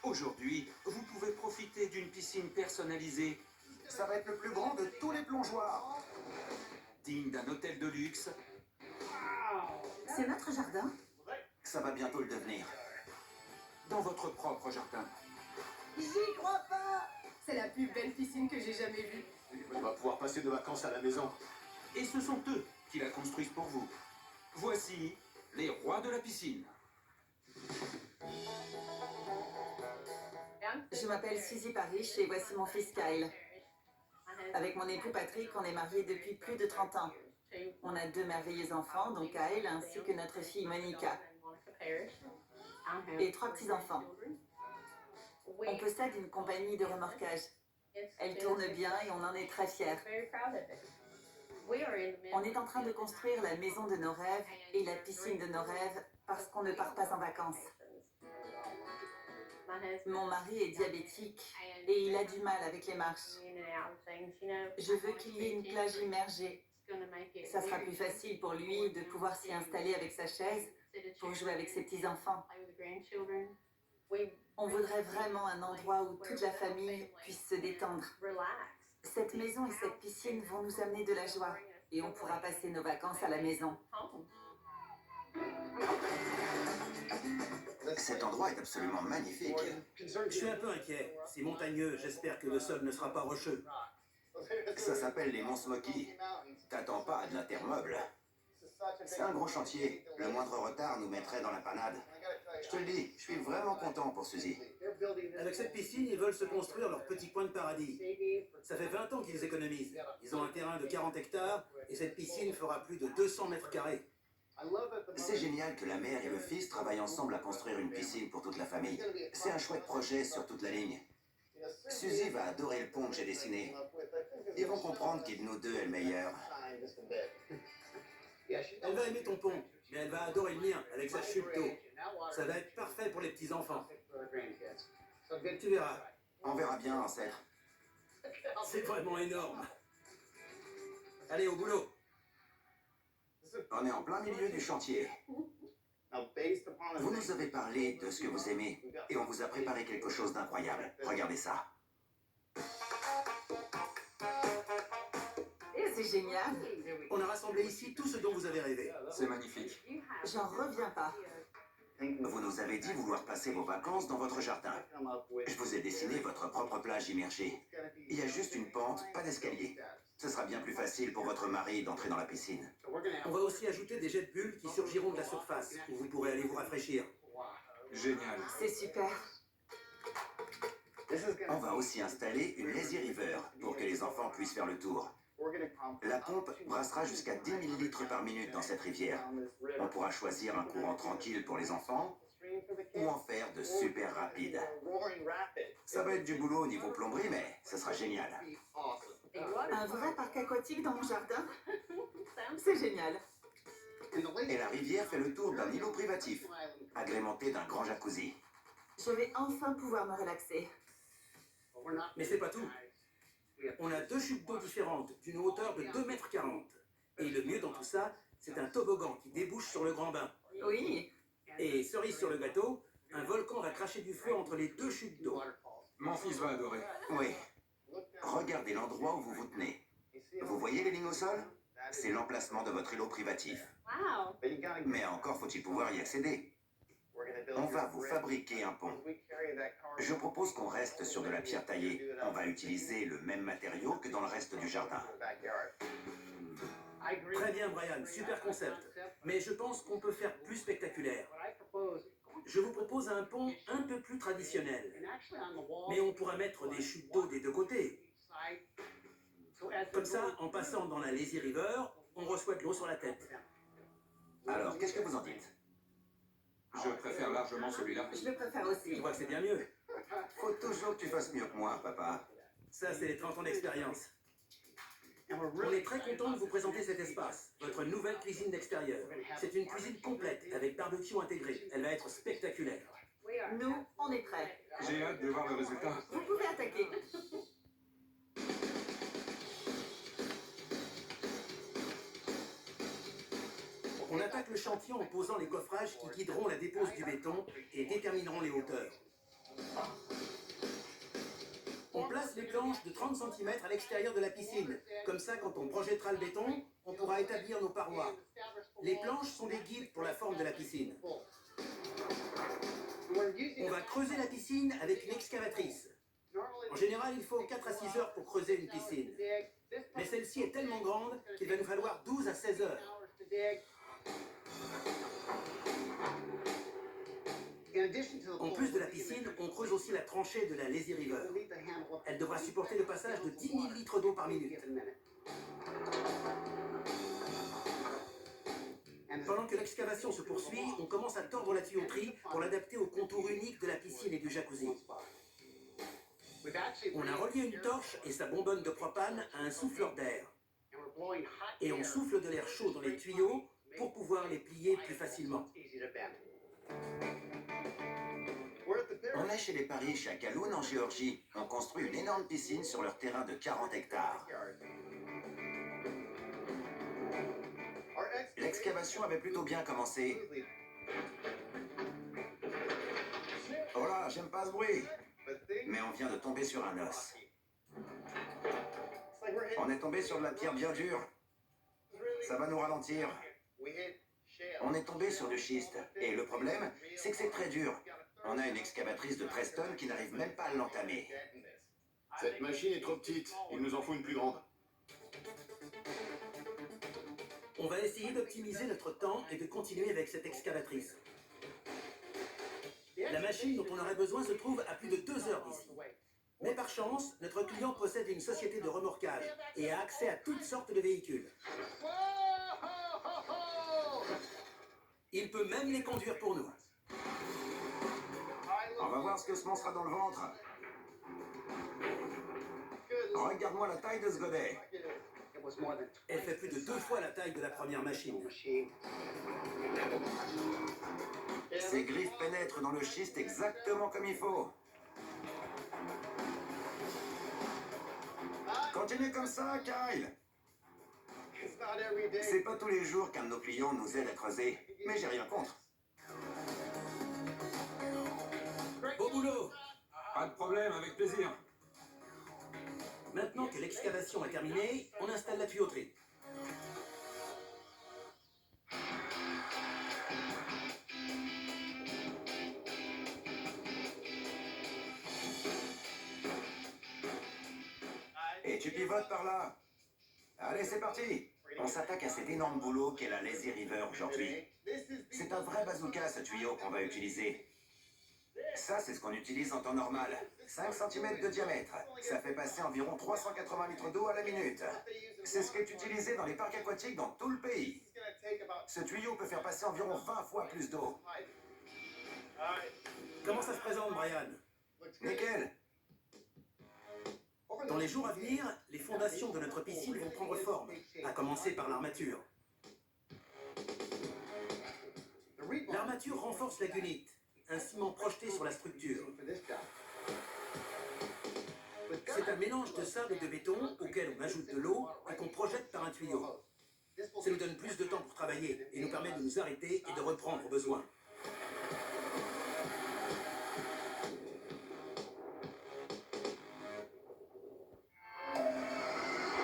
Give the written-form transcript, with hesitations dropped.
Aujourd'hui, vous pouvez profiter d'une piscine personnalisée. Ça va être le plus grand de tous les plongeoirs. Digne d'un hôtel de luxe. C'est notre jardin. Ça va bientôt le devenir. Dans votre propre jardin. J'y crois pas. C'est la plus belle piscine que j'ai jamais vue. On va pouvoir passer de vacances à la maison. Et ce sont eux qui la construisent pour vous. Voici les rois de la piscine. Je m'appelle Suzy Parish et voici mon fils Kyle. Avec mon époux Patrick, on est mariés depuis plus de 30 ans. On a 2 merveilleux enfants, dont Kyle, ainsi que notre fille Monica. Et 3 petits-enfants. On possède une compagnie de remorquage. Elle tourne bien et on en est très fiers. On est en train de construire la maison de nos rêves et la piscine de nos rêves parce qu'on ne part pas en vacances. Mon mari est diabétique et il a du mal avec les marches. Je veux qu'il y ait une plage immergée. Ça sera plus facile pour lui de pouvoir s'y installer avec sa chaise pour jouer avec ses petits-enfants. On voudrait vraiment un endroit où toute la famille puisse se détendre. Cette maison et cette piscine vont nous amener de la joie et on pourra passer nos vacances à la maison. Cet endroit est absolument magnifique. Je suis un peu inquiet. C'est montagneux. J'espère que le sol ne sera pas rocheux. Ça s'appelle les Monts Smoky. T'attends pas à de la terre meuble. C'est un gros chantier. Le moindre retard nous mettrait dans la panade. Je te le dis, je suis vraiment content pour Suzy. Avec cette piscine, ils veulent se construire leur petit coin de paradis. Ça fait 20 ans qu'ils économisent. Ils ont un terrain de 40 hectares et cette piscine fera plus de 200 mètres carrés. C'est génial que la mère et le fils travaillent ensemble à construire une piscine pour toute la famille. C'est un chouette projet sur toute la ligne. Suzy va adorer le pont que j'ai dessiné. Ils vont comprendre qui de nous deux est le meilleur. Elle va aimer ton pont, mais elle va adorer le mien avec sa chute d'eau. Ça va être parfait pour les petits-enfants. Tu verras. On verra bien, ancêtre. C'est vraiment énorme. Allez, au boulot. On est en plein milieu du chantier. Vous nous avez parlé de ce que vous aimez et on vous a préparé quelque chose d'incroyable. Regardez ça. Et c'est génial. On a rassemblé ici tout ce dont vous avez rêvé. C'est magnifique. J'en reviens pas. Vous nous avez dit vouloir passer vos vacances dans votre jardin. Je vous ai dessiné votre propre plage immergée. Il y a juste une pente, pas d'escalier. Ce sera bien plus facile pour votre mari d'entrer dans la piscine. On va aussi ajouter des jets de bulles qui surgiront de la surface, où vous pourrez aller vous rafraîchir. Génial. C'est super. On va aussi installer une lazy river pour que les enfants puissent faire le tour. La pompe brassera jusqu'à 10 000 litres par minute dans cette rivière. On pourra choisir un courant tranquille pour les enfants ou en faire de super rapides. Ça va être du boulot au niveau plomberie, mais ce sera génial. Un vrai parc aquatique dans mon jardin? C'est génial. Et la rivière fait le tour d'un îlot privatif, agrémenté d'un grand jacuzzi. Je vais enfin pouvoir me relaxer. Mais c'est pas tout. On a 2 chutes d'eau différentes, d'une hauteur de 2,40 m. Et le mieux dans tout ça, c'est un toboggan qui débouche sur le grand bain. Oui. Et cerise sur le gâteau, un volcan va cracher du feu entre les 2 chutes d'eau. Mon fils va adorer. Oui. Regardez l'endroit où vous vous tenez. Vous voyez les lignes au sol? C'est l'emplacement de votre îlot privatif. Mais encore faut-il pouvoir y accéder. On va vous fabriquer un pont. Je propose qu'on reste sur de la pierre taillée. On va utiliser le même matériau que dans le reste du jardin. Très bien, Brian, super concept. Mais je pense qu'on peut faire plus spectaculaire. Je vous propose un pont un peu plus traditionnel. Mais on pourra mettre des chutes d'eau des 2 côtés. Comme ça, en passant dans la Lazy River, on reçoit de l'eau sur la tête. Alors, qu'est-ce que vous en dites? Je préfère largement celui-là. Je le préfère Je aussi. crois que c'est bien mieux. Faut toujours que tu fasses mieux que moi, papa. Ça, c'est les 30 ans d'expérience. On est très content de vous présenter cet espace, votre nouvelle cuisine d'extérieur. C'est une cuisine complète avec barbecue intégré. Elle va être spectaculaire. Nous, on est prêts. J'ai hâte de voir le résultat. Vous pouvez attaquer. On attaque le l'échantillon en posant les coffrages qui guideront la dépose du béton et détermineront les hauteurs. On place les planches de 30 cm à l'extérieur de la piscine. Comme ça, quand on projettera le béton, on pourra établir nos parois. Les planches sont des guides pour la forme de la piscine. On va creuser la piscine avec une excavatrice. En général, il faut 4 à 6 heures pour creuser une piscine. Mais celle-ci est tellement grande qu'il va nous falloir 12 à 16 heures. En plus de la piscine, on creuse aussi la tranchée de la Lazy River. Elle devra supporter le passage de 10 000 litres d'eau par minute. Pendant que l'excavation se poursuit, on commence à tordre la tuyauterie pour l'adapter au contour unique de la piscine et du jacuzzi. On a relié une torche et sa bonbonne de propane à un souffleur d'air. Et on souffle de l'air chaud dans les tuyaux pour pouvoir les plier plus facilement. On est chez les Parish à Kaloun en Géorgie. On construit une énorme piscine sur leur terrain de 40 hectares. L'excavation avait plutôt bien commencé. Oh là, j'aime pas ce bruit. Mais on vient de tomber sur un os. On est tombé sur de la pierre bien dure. Ça va nous ralentir. On est tombé sur du schiste. Et le problème, c'est que c'est très dur. On a une excavatrice de 13 tonnes qui n'arrive même pas à l'entamer. Cette machine est trop petite. Il nous en faut une plus grande. On va essayer d'optimiser notre temps et de continuer avec cette excavatrice. La machine dont on aurait besoin se trouve à plus de 2 heures d'ici. Mais par chance, notre client possède une société de remorquage et a accès à toutes sortes de véhicules. Il peut même les conduire pour nous. On va voir ce que ce monstre a dans le ventre. Regarde-moi la taille de ce godet. Elle fait plus de 2 fois la taille de la première machine. Ses griffes pénètrent dans le schiste exactement comme il faut. Continue comme ça, Kyle. C'est pas tous les jours qu'un de nos clients nous aide à creuser, mais j'ai rien contre. Beau boulot! Pas de problème, avec plaisir. Maintenant que l'excavation est terminée, on installe la tuyauterie. Et tu pivotes par là. Allez, c'est parti. On s'attaque à cet énorme boulot qu'est la Lazy River aujourd'hui. C'est un vrai bazooka, ce tuyau qu'on va utiliser. Ça, c'est ce qu'on utilise en temps normal. 5 cm de diamètre. Ça fait passer environ 380 litres d'eau à la minute. C'est ce qui est utilisé dans les parcs aquatiques dans tout le pays. Ce tuyau peut faire passer environ 20 fois plus d'eau. Comment ça se présente, Brian? Nickel. Dans les jours à venir, les fondations de notre piscine vont prendre forme, à commencer par l'armature. L'armature renforce la gunite, un ciment projeté sur la structure. C'est un mélange de sable et de béton auquel on ajoute de l'eau et qu'on projette par un tuyau. Ça nous donne plus de temps pour travailler et nous permet de nous arrêter et de reprendre au besoin.